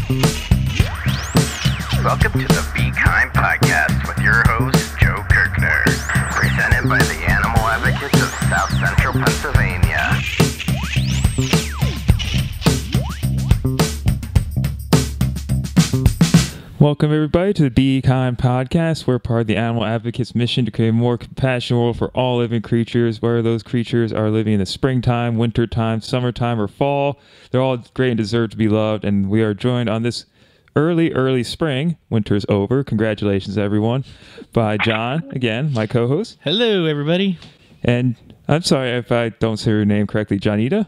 Welcome to the Be Kind podcast with your host, Joe Kirkner, presented by the Animal Advocates of South Central Pennsylvania. Welcome, everybody, to the Be Kind podcast. We're part of the Animal Advocates mission to create a more compassionate world for all living creatures, whether those creatures are living in the springtime, wintertime, summertime, or fall. They're all great and deserve to be loved, and we are joined on this early spring. Winter's over. Congratulations, everyone. By John, again, my co-host. Hello, everybody. And I'm sorry if I don't say your name correctly, Johnita?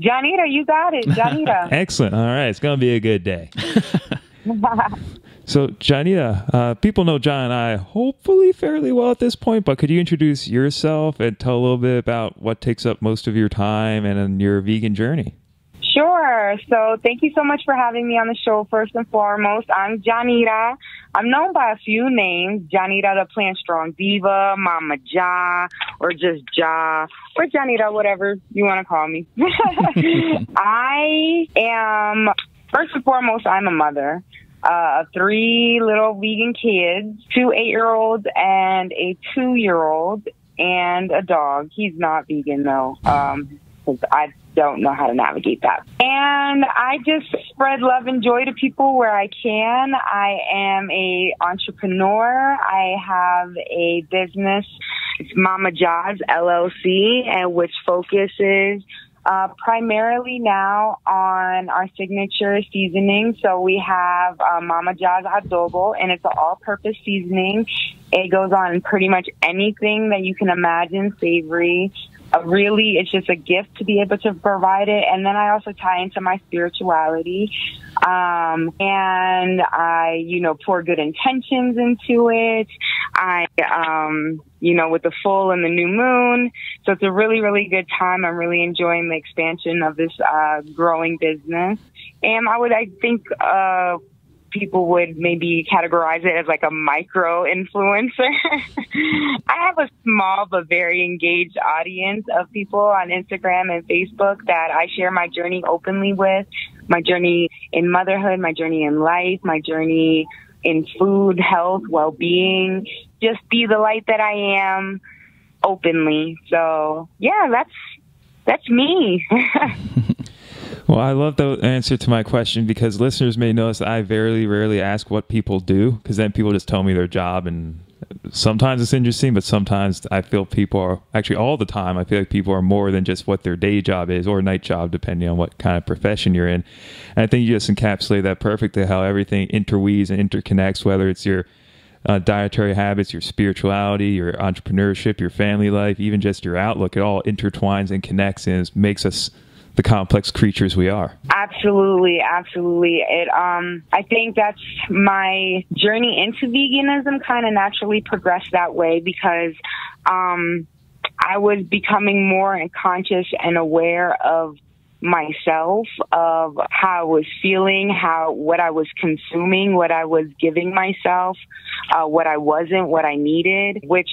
Johnita, you got it. Johnita. Excellent. All right. It's going to be a good day. So, Johnita, people know John and I hopefully fairly well at this point, but could you introduce yourself and tell a little bit about what takes up most of your time and your vegan journey? Sure. So thank you so much for having me on the show. First and foremost, I'm Johnita. I'm known by a few names: Johnita the Plant Strong Diva, Momma Jah, or just Jah, or Johnita, whatever you want to call me. I am, first and foremost, I'm a mother of 3 little vegan kids, 2 8-year-olds and a 2-year-old, and a dog. He's not vegan, though, because I don't know how to navigate that. And I just spread love and joy to people where I can. I am a entrepreneur. I have a business. It's Momma Jah's LLC, and which focuses primarily now on our signature seasoning. So we have Momma Jah's adobo, and it's an all-purpose seasoning. It goes on pretty much anything that you can imagine, savory. Really, it's just a gift to be able to provide it. And then I also tie into my spirituality. And I, pour good intentions into it. I, with the full and the new moon. So it's a really, really good time. I'm really enjoying the expansion of this growing business. And I think people would maybe categorize it as like a micro influencer. I have a small but very engaged audience of people on Instagram and Facebook that I share my journey openly with, my journey in motherhood, my journey in life, my journey in food, health, well-being, just be the light that I am openly. So yeah, that's me. Well, I love the answer to my question, because listeners may notice that I very rarely ask what people do, because then people just tell me their job, and sometimes it's interesting, but sometimes I feel people are, actually all the time, I feel like people are more than just what their day job is or night job, depending on what kind of profession you're in. And I think you just encapsulate that perfectly, how everything interweaves and interconnects, whether it's your dietary habits, your spirituality, your entrepreneurship, your family life, even just your outlook. It all intertwines and connects and makes us the complex creatures we are. Absolutely. I think that's my journey into veganism kind of naturally progressed that way, because I was becoming more conscious and aware of myself, of how I was feeling, what I was consuming, what I was giving myself, what I wasn't, what I needed, which,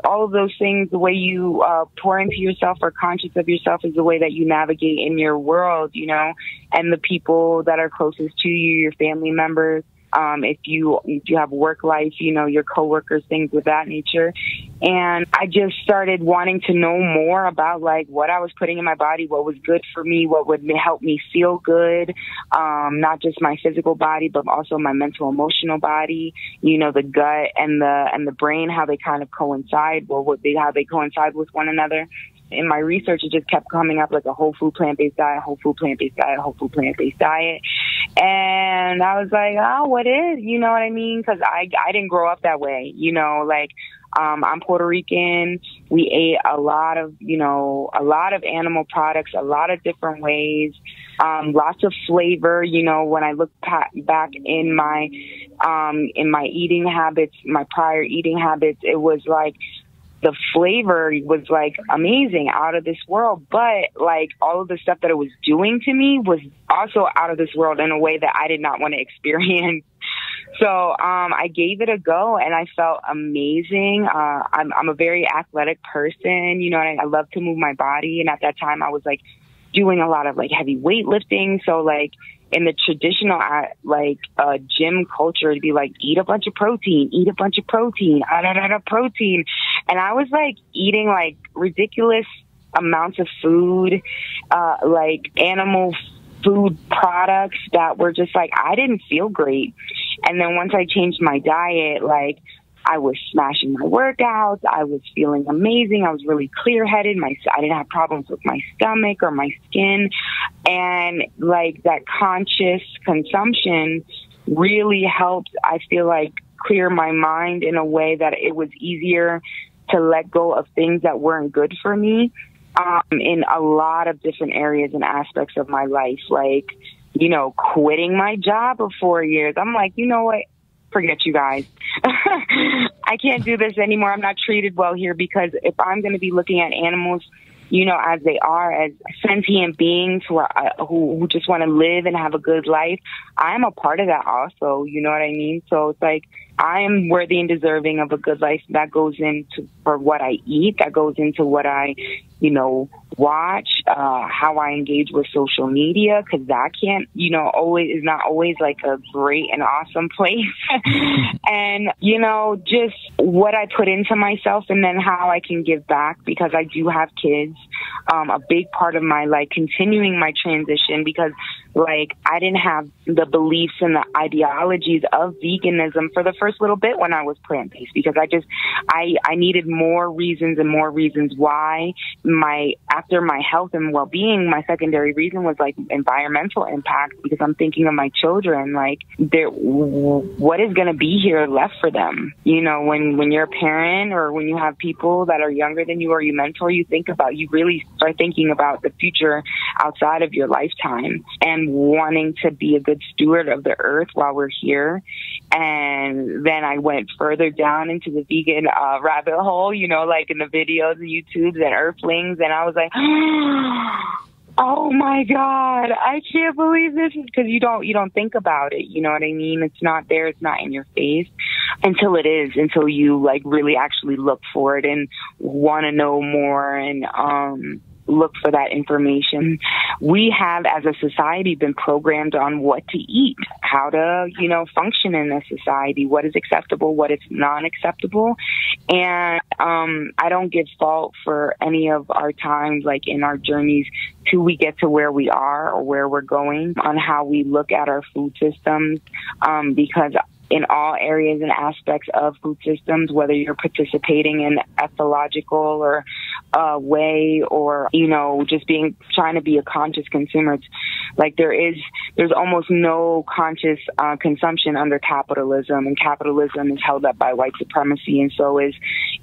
all of those things, the way you pour into yourself or conscious of yourself is the way that you navigate in your world, and the people that are closest to you, your family members. If you have work life, your coworkers, things of that nature. And I just started wanting to know more about what I was putting in my body, what was good for me, what would help me feel good, not just my physical body, but also my mental, emotional body, the gut and the brain, how they kind of coincide, how they coincide with one another. In my research, it just kept coming up like a whole food plant-based diet, whole food plant-based diet, whole food plant-based diet. And I was like, oh, what is, you know what I mean? Because I didn't grow up that way, I'm Puerto Rican. We ate a lot of animal products, a lot of different ways, lots of flavor. When I look back in my eating habits, my prior eating habits, it was like, the flavor was amazing, out of this world, but all of the stuff that it was doing to me was also out of this world in a way that I did not want to experience. So I gave it a go, and I felt amazing. I'm a very athletic person, I love to move my body, and at that time I was doing a lot of heavy weightlifting, so in the traditional, gym culture, it'd be like, eat a bunch of protein, protein. And I was like eating like ridiculous amounts of food, like animal food products that were just like, I didn't feel great. And then once I changed my diet, like, I was smashing my workouts. I was feeling amazing. I was really clear-headed. I didn't have problems with my stomach or my skin. And like that conscious consumption really helped, I feel like, clear my mind in a way that it was easier to let go of things that weren't good for me, in a lot of different areas and aspects of my life. Like, you know, quitting my job of 4 years. I'm like, you know what? Forget you guys. I can't do this anymore. I'm not treated well here, because if I'm going to be looking at animals, you know, as they are, as sentient beings who just want to live and have a good life, I'm a part of that also. You know what I mean? So it's like, I am worthy and deserving of a good life. That goes into for what I eat. That goes into what I, you know, watch, how I engage with social media, because that can't, you know, is not always like a great and awesome place. And, you know, just what I put into myself, and then how I can give back, because I do have kids. A big part of my, like, continuing my transition, because like, I didn't have the beliefs and the ideologies of veganism for the first little bit when I was plant-based, because I needed more reasons and more reasons why. After my health and well-being, my secondary reason was like environmental impact, because I'm thinking of my children, like, what is going to be here left for them? You know, when you're a parent, or when you have people that are younger than you, or you mentor, you really start thinking about the future outside of your lifetime, and wanting to be a good steward of the earth while we're here. And then I went further down into the vegan rabbit hole, you know, like in the videos and YouTubes and Earthlings, and I was like, oh my God, I can't believe this, because you don't think about it. You know what I mean? It's not there. It's not in your face until it is, until you like really actually look for it and want to know more, and look for that information. We have, as a society, been programmed on what to eat, how to, you know, function in a society, what is acceptable, what is non-acceptable. And I don't give fault for any of our times, like in our journeys, till we get to where we are or where we're going, on how we look at our food systems, because in all areas and aspects of food systems, whether you're participating in ecological or way, or, you know, just trying to be a conscious consumer, it's like there's almost no conscious consumption under capitalism, and capitalism is held up by white supremacy, and so is,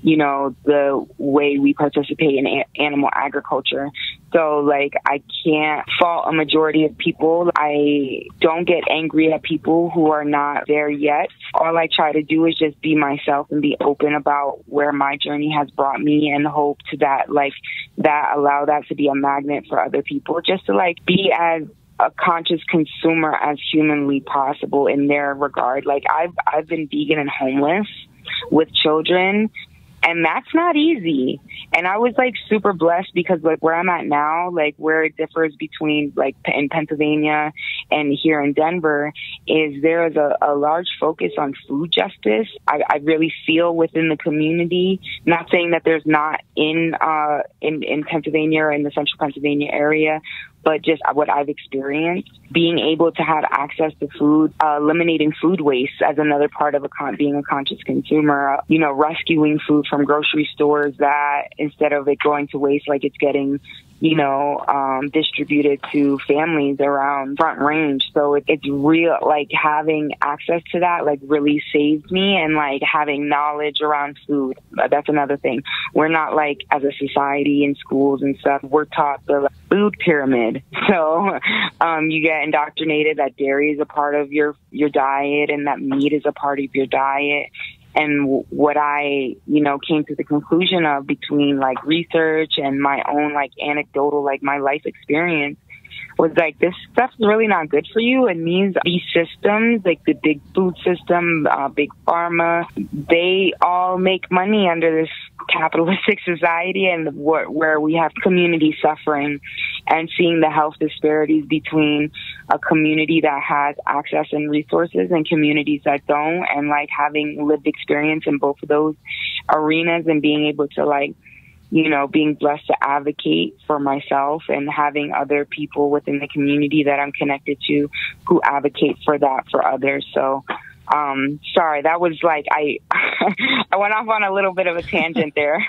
you know, the way we participate in animal agriculture. So, like, I can't fault a majority of people. I don't get angry at people who are not there yet. All I try to do is just be myself and be open about where my journey has brought me, and hope to allow that to be a magnet for other people, just to, like, be as a conscious consumer as humanly possible in their regard. Like, I've been vegan and homeless with children, and that's not easy. And I was like super blessed, because like where I'm at now, like where it differs between like in Pennsylvania and here in Denver, is there is a large focus on food justice. I really feel within the community, not saying that there's not in Pennsylvania or in the central Pennsylvania area, but just what I've experienced, being able to have access to food, eliminating food waste as another part of being a conscious consumer, you know, rescuing food from grocery stores that instead of it going to waste, like it's getting, you know, distributed to families around Front Range. So it's real, like having access to that, like really saved me, and like having knowledge around food. That's another thing. We're not like, as a society in schools and stuff, we're taught the food pyramid. So you get indoctrinated that dairy is a part of your diet, and that meat is a part of your diet. And what I, you know, came to the conclusion of between like research and my own like anecdotal, like my life experience, was like, this stuff's really not good for you. It means these systems, like the big food system, big pharma, they all make money under this capitalistic society and where we have community suffering, and seeing the health disparities between a community that has access and resources and communities that don't, and like having lived experience in both of those arenas and being able to like, you know, being blessed to advocate for myself and having other people within the community that I'm connected to who advocate for that for others. So, sorry, that was like, I went off on a little bit of a tangent there.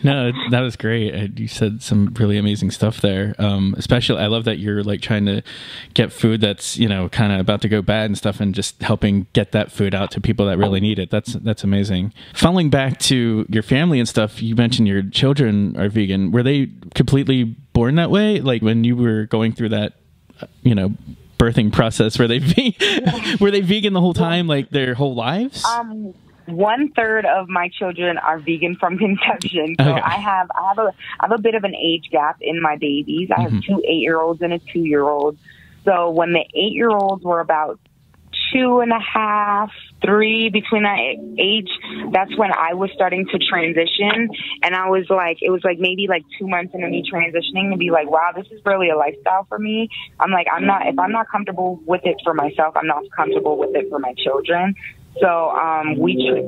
No, that was great. You said some really amazing stuff there. Especially, I love that you're like trying to get food that's, you know, kind of about to go bad and stuff, and just helping get that food out to people that really need it. That's amazing. Following back to your family and stuff, you mentioned your children are vegan. Were they completely born that way? Like when you were going through that, you know, birthing process, were they vegan the whole time, like their whole lives? 1/3 of my children are vegan from conception. So okay. I have a bit of an age gap in my babies. I have 2 8-year-olds and a 2-year-old. So when the 8-year-olds were about 2.5, 3, between that age, that's when I was starting to transition. And I was like, it was like maybe like 2 months into me transitioning to be like, wow, this is really a lifestyle for me. I'm like, if I'm not comfortable with it for myself, I'm not comfortable with it for my children. So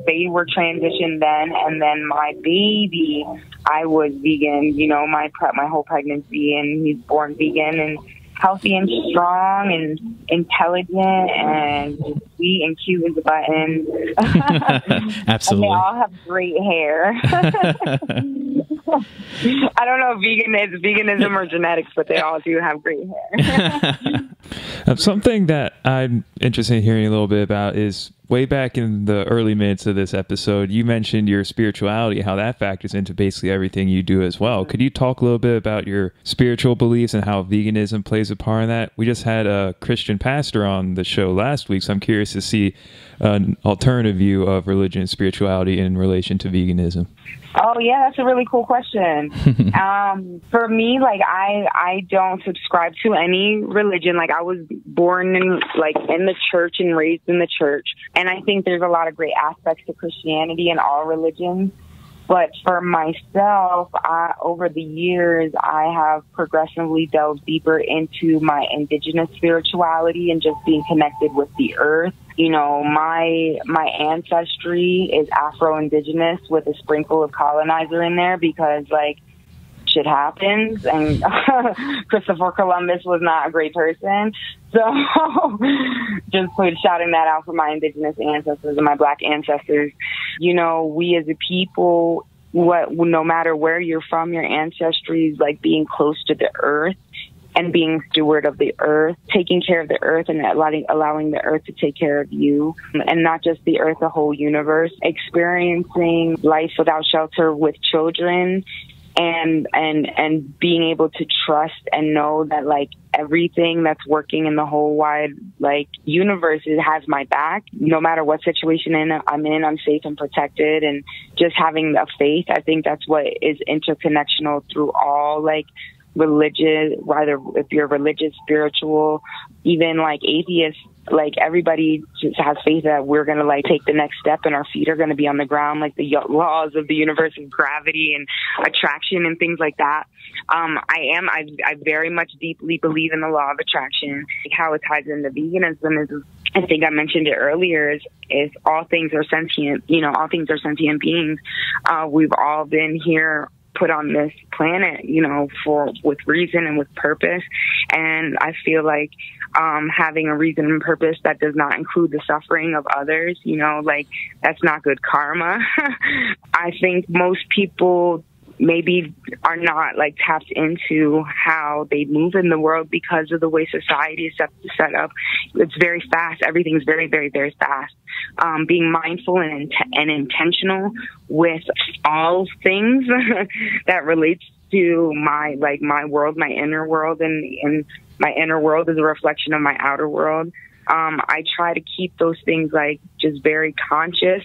they were transitioned then, and then my baby, I was vegan, you know, my whole pregnancy, and he's born vegan and healthy and strong and intelligent and sweet and cute as a button. Absolutely. And they all have great hair. I don't know if veganism or genetics, but they all do have great hair. Something that I'm interested in hearing a little bit about is way back in the early minutes of this episode, you mentioned your spirituality, how that factors into basically everything you do as well. Could you talk a little bit about your spiritual beliefs and how veganism plays a part in that? We just had a Christian pastor on the show last week, so I'm curious to see an alternative view of religion and spirituality in relation to veganism. Oh, yeah, that's a really cool question. For me, like, I don't subscribe to any religion. Like, I was born in the church and raised in the church. And I think there's a lot of great aspects to Christianity and all religions. But for myself, over the years, I have progressively delved deeper into my indigenous spirituality and just being connected with the earth. You know, my ancestry is Afro-Indigenous with a sprinkle of colonizer in there because, like, shit happens, and Christopher Columbus was not a great person. So just shouting that out for my indigenous ancestors and my black ancestors. You know, we as a people, no matter where you're from, your ancestry is like being close to the earth and being steward of the earth, taking care of the earth and allowing the earth to take care of you, and not just the earth, the whole universe, experiencing life without shelter with children, and being able to trust and know that, like, everything that's working in the whole wide, like, universe, it has my back. No matter what situation I'm in, I'm safe and protected. And just having a faith, I think that's what is interconnectional through all, like, religious, whether if you're religious, spiritual, even like atheists, like everybody just has faith that we're going to like take the next step and our feet are going to be on the ground, like the laws of the universe and gravity and attraction and things like that. I very much deeply believe in the law of attraction. How it ties into veganism is, I think I mentioned it earlier, is all things are sentient, you know, all things are sentient beings. We've all been here, put on this planet, you know, with reason and with purpose. And I feel like having a reason and purpose that does not include the suffering of others, you know, like, that's not good karma. I think most people maybe are not like tapped into how they move in the world because of the way society is set up. It's very fast. Everything's very, very, very fast. Being mindful and intentional with all things that relates to my world, my inner world, and my inner world is a reflection of my outer world. I try to keep those things like just very conscious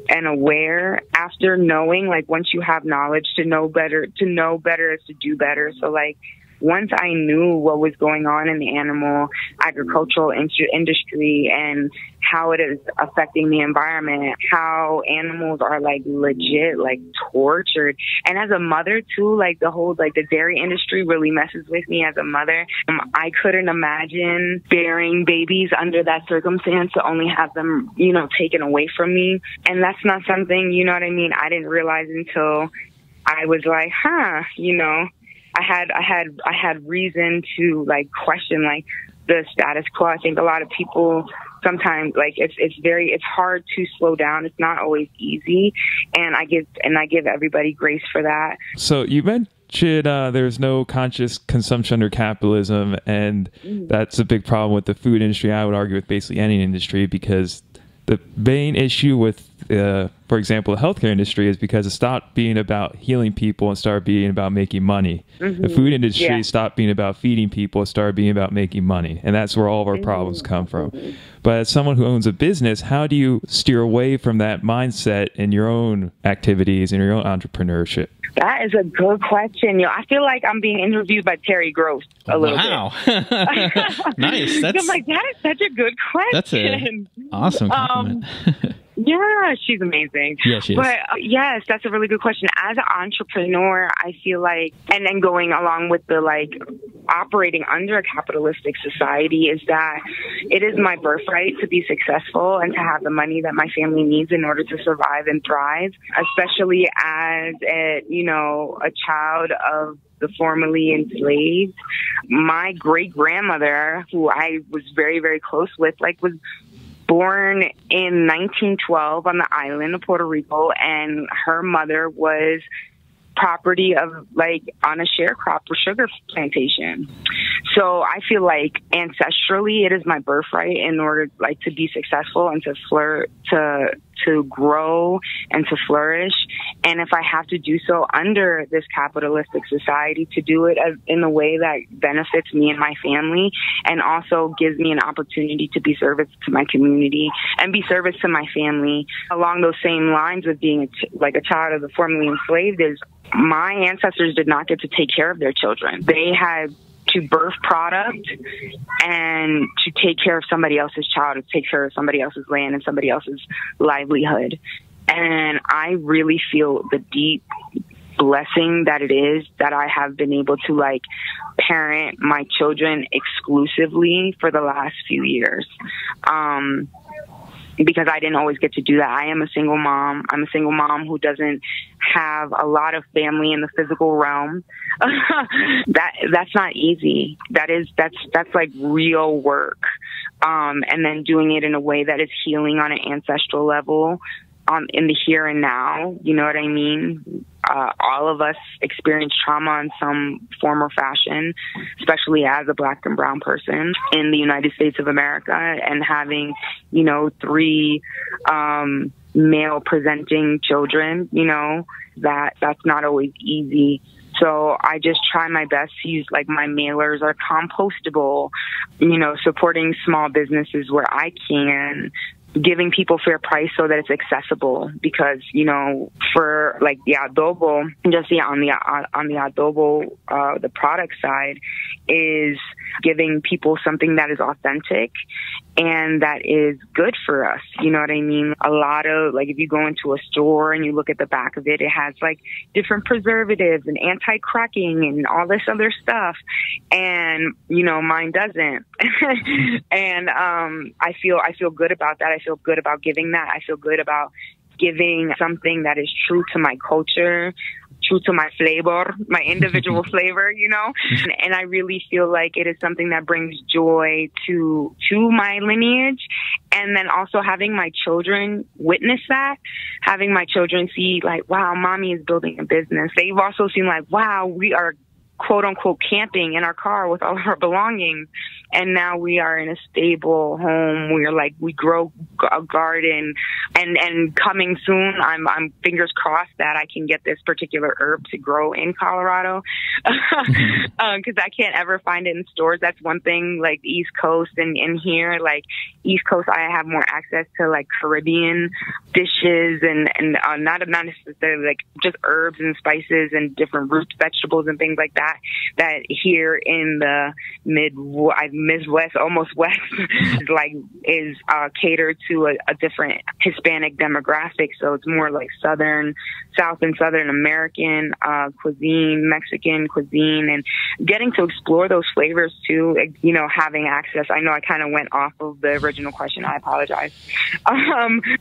and aware after knowing, like, once you have knowledge, to know better is to do better. So like, once I knew what was going on in the animal, agricultural industry and how it is affecting the environment, how animals are like legit, like tortured. And as a mother too, like the whole, like the dairy industry really messes with me as a mother. I couldn't imagine bearing babies under that circumstance to only have them, you know, taken away from me. And that's not something, you know what I mean, I didn't realize until I was like, you know, I had reason to like question like the status quo. I think a lot of people sometimes like it's hard to slow down. It's not always easy, and I give everybody grace for that. So you mentioned there's no conscious consumption under capitalism, and that's a big problem with the food industry. I would argue with basically any industry, because the main issue with, for example, the healthcare industry is because it stopped being about healing people and started being about making money. The food industry stopped being about feeding people and started being about making money. And that's where all of our problems come from. But as someone who owns a business, how do you steer away from that mindset in your own activities and your own entrepreneurship? That is a good question. I feel like I'm being interviewed by Terry Gross a little bit. Nice. I'm like, that is such a good question. That's an awesome compliment. Yeah, she's amazing. Yeah, she is. But yes, that's a really good question. As an entrepreneur, I feel like, and then going along with the like operating under a capitalistic society, is that it is my birthright to be successful and to have the money that my family needs in order to survive and thrive, especially as a child of the formerly enslaved. My great grandmother, who I was very, very close with, like was born in 1912 on the island of Puerto Rico, and her mother was property of like on a sharecrop or sugar plantation. So I feel like ancestrally it is my birthright in order like to be successful and to grow and to flourish. And if I have to do so under this capitalistic society, to do it in a way that benefits me and my family, and also gives me an opportunity to be service to my community and be service to my family. Along those same lines of being a child of the formerly enslaved, is my ancestors did not get to take care of their children. They had to birth product and to take care of somebody else's child, to take care of somebody else's land and somebody else's livelihood. And I really feel the deep blessing that it is that I have been able to like parent my children exclusively for the last few years. Because I didn't always get to do that. I am a single mom. I'm a single mom who doesn't have a lot of family in the physical realm. That's not easy. That's like real work. And then doing it in a way that is healing on an ancestral level, in the here and now. You know what I mean? All of us experience trauma in some form or fashion, especially as a Black and brown person in the United States of America, and having, 3 male presenting children, that's not always easy. So I just try my best to use, like, my mailers are compostable, supporting small businesses where I can, giving people fair price so that it's accessible, because, for like the adobo, just on the adobo, the product side is giving people something that is authentic and that is good for us. You know what I mean? A lot of, like, if you go into a store and you look at the back of it, it has like different preservatives and anti-cracking and all this other stuff. And, mine doesn't. And, I feel good about that. I feel good about giving that. I feel good about giving something that is true to my culture, true to my flavor, my individual flavor, and I really feel like it is something that brings joy to my lineage. And then also having my children witness that, having my children see like, wow, mommy is building a business. They've also seen like, wow, we are quote unquote camping in our car with all of our belongings, and now we are in a stable home. We grow a garden, and coming soon, I'm fingers crossed that I can get this particular herb to grow in Colorado, because I can't ever find it in stores. That's one thing, like the East Coast and in here, like East Coast, I have more access to like Caribbean dishes and not necessarily like just herbs and spices and different root vegetables and things like that. that here in the Midwest, almost West, is catered to a different Hispanic demographic. So it's more like South and Southern American cuisine, Mexican cuisine, and getting to explore those flavors too. You know, having access. I know I kind of went off of the original question. I apologize.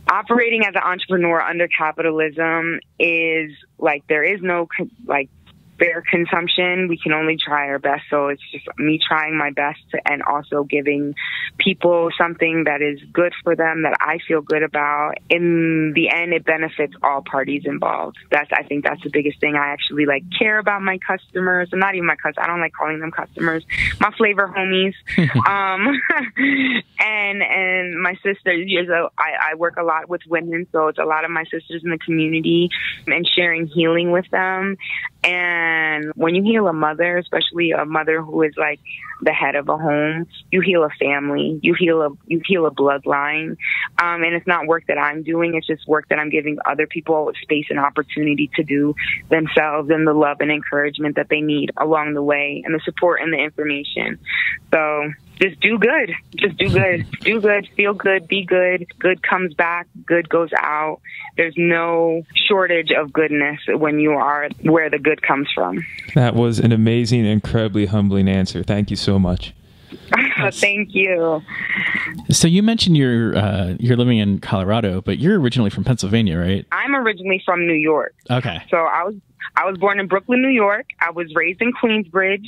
Operating as an entrepreneur under capitalism is like there is no fair consumption. We can only try our best. So it's just me trying my best and also giving people something that is good for them, that I feel good about. In the end, it benefits all parties involved. I think that's the biggest thing. I actually care about my customers, and not even my customers. I don't like calling them customers. My flavor homies. And my sisters. So I work a lot with women, so it's a lot of my sisters in the community and sharing healing with them. And when you heal a mother, especially a mother who is like the head of a home, you heal a family, you heal a bloodline. And it's not work that I'm doing. It's just work that I'm giving other people space and opportunity to do themselves, and the love and encouragement that they need along the way, and the support and the information. So just do good. Just do good. Do good. Feel good. Be good. Good comes back. Good goes out. There's no shortage of goodness when you are where the good comes from. That was an amazing, incredibly humbling answer. Thank you so much. Thank you. So you mentioned you're living in Colorado, but you're originally from Pennsylvania, right? I'm originally from New York. Okay. So I was born in Brooklyn, New York. I was raised in Queensbridge.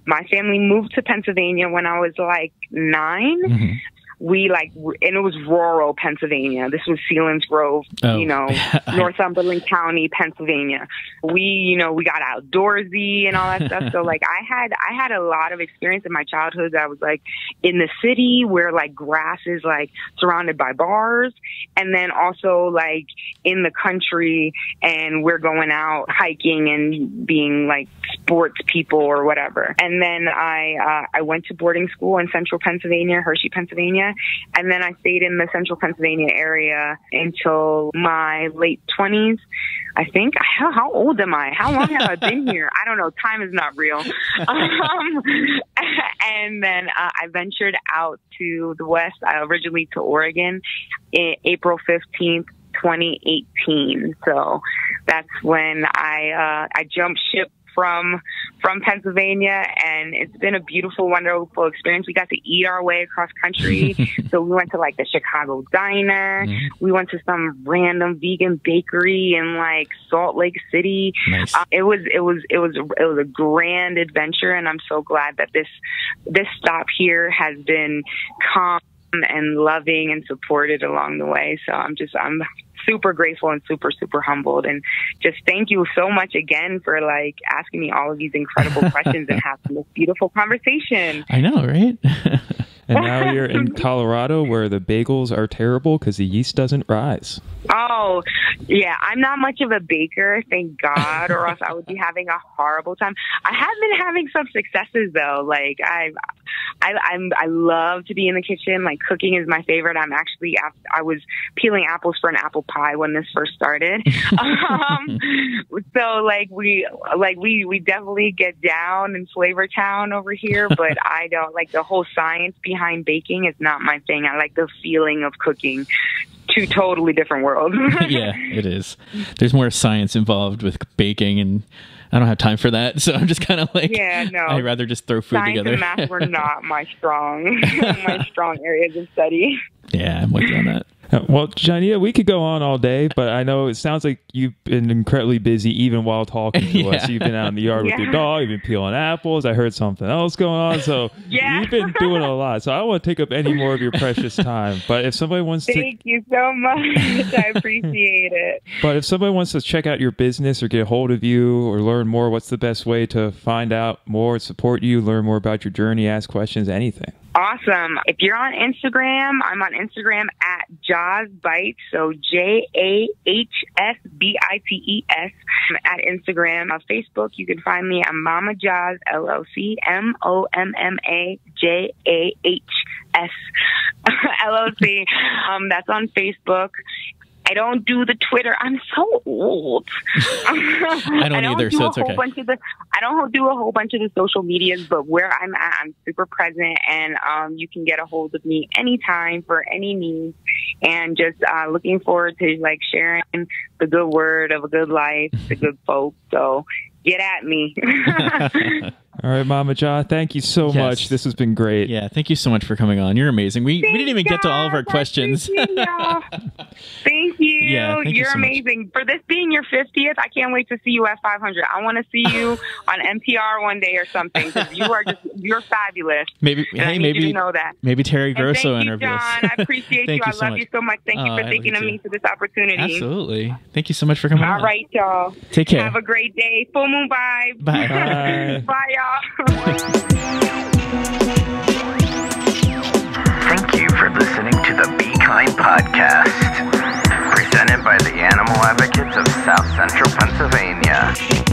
My family moved to Pennsylvania when I was 9. Mm-hmm. And it was rural Pennsylvania. This was Sealands Grove, Northumberland County, Pennsylvania. We got outdoorsy and all that stuff. So I had a lot of experience in my childhood. I was in the city where grass is surrounded by bars, and then also in the country, and we're going out hiking and being sports people or whatever. And then I went to boarding school in central Pennsylvania, Hershey, Pennsylvania. And then I stayed in the central Pennsylvania area until my late 20s. I think. How old am I? How long have I been here? I don't know. Time is not real. And then I ventured out to the West, originally to Oregon, April 15th, 2018. So that's when I jumped ship from Pennsylvania, and it's been a beautiful, wonderful experience. We got to eat our way across country. So we went to the Chicago Diner. Mm-hmm. We went to some random vegan bakery in Salt Lake City. Nice. It was a grand adventure, and I'm so glad that this stop here has been calm and loving and supported along the way. So I'm super grateful and super, super humbled. And just thank you so much again for asking me all of these incredible questions and having this beautiful conversation. I know, right? And now you're in Colorado, where the bagels are terrible because the yeast doesn't rise. Oh, yeah. I'm not much of a baker, thank God, or else I would be having a horrible time. I have been having some successes, though. I love to be in the kitchen. Cooking is my favorite. I was peeling apples for an apple pie when this first started. So we definitely get down in Flavor Town over here, but I don't the whole science behind baking is not my thing. I like the feeling of cooking. Two totally different worlds. Yeah, it is. There's more science involved with baking, and I don't have time for that. So I'm just kind of yeah, no. I'd rather just throw food science together. And math were not my strong areas of study. Yeah, I'm with you on that. Well, Jania, we could go on all day, but I know it sounds like you've been incredibly busy even while talking to us. You've been out in the yard with your dog, you've been peeling apples. I heard something else going on. So you've been doing a lot. So I don't want to take up any more of your precious time. But if somebody wants Thank you so much. I appreciate it. But if somebody wants to check out your business or get a hold of you or learn more, what's the best way to find out more, support you, learn more about your journey, ask questions, anything? Awesome. If you're on Instagram, I'm on Instagram at Jah's Bites. So JAHSBITES at Instagram. On Facebook, you can find me at Momma Jah's LLC, MOMMA JAHS LLC. That's on Facebook. I don't do the Twitter. I'm so old. I don't either, so it's okay. I don't do a whole bunch of the social medias, but where I'm at, I'm super present, and you can get a hold of me anytime for any needs. And just looking forward to like sharing the good word of a good life, the good folk. So get at me. All right, Momma Jah, thank you so much. This has been great. Yeah, thank you so much for coming on. You're amazing. We didn't even get to all of our questions. Thank you. Yeah, thank you You're so amazing. For this being your 50th, I can't wait to see you at 500. I want to see you on NPR one day or something, because you're fabulous. Maybe you know that. Maybe Terry Grosso thank you, interviews. John. I appreciate you. I love you so much. Thank you for thinking of me for this opportunity. Absolutely. Thank you so much for coming on. All right, y'all. Take care. Have a great day. Full moon vibe. Bye. Bye. Bye, y'all. Thank you for listening to the Be Kind podcast, presented by the Animal Advocates of South Central Pennsylvania.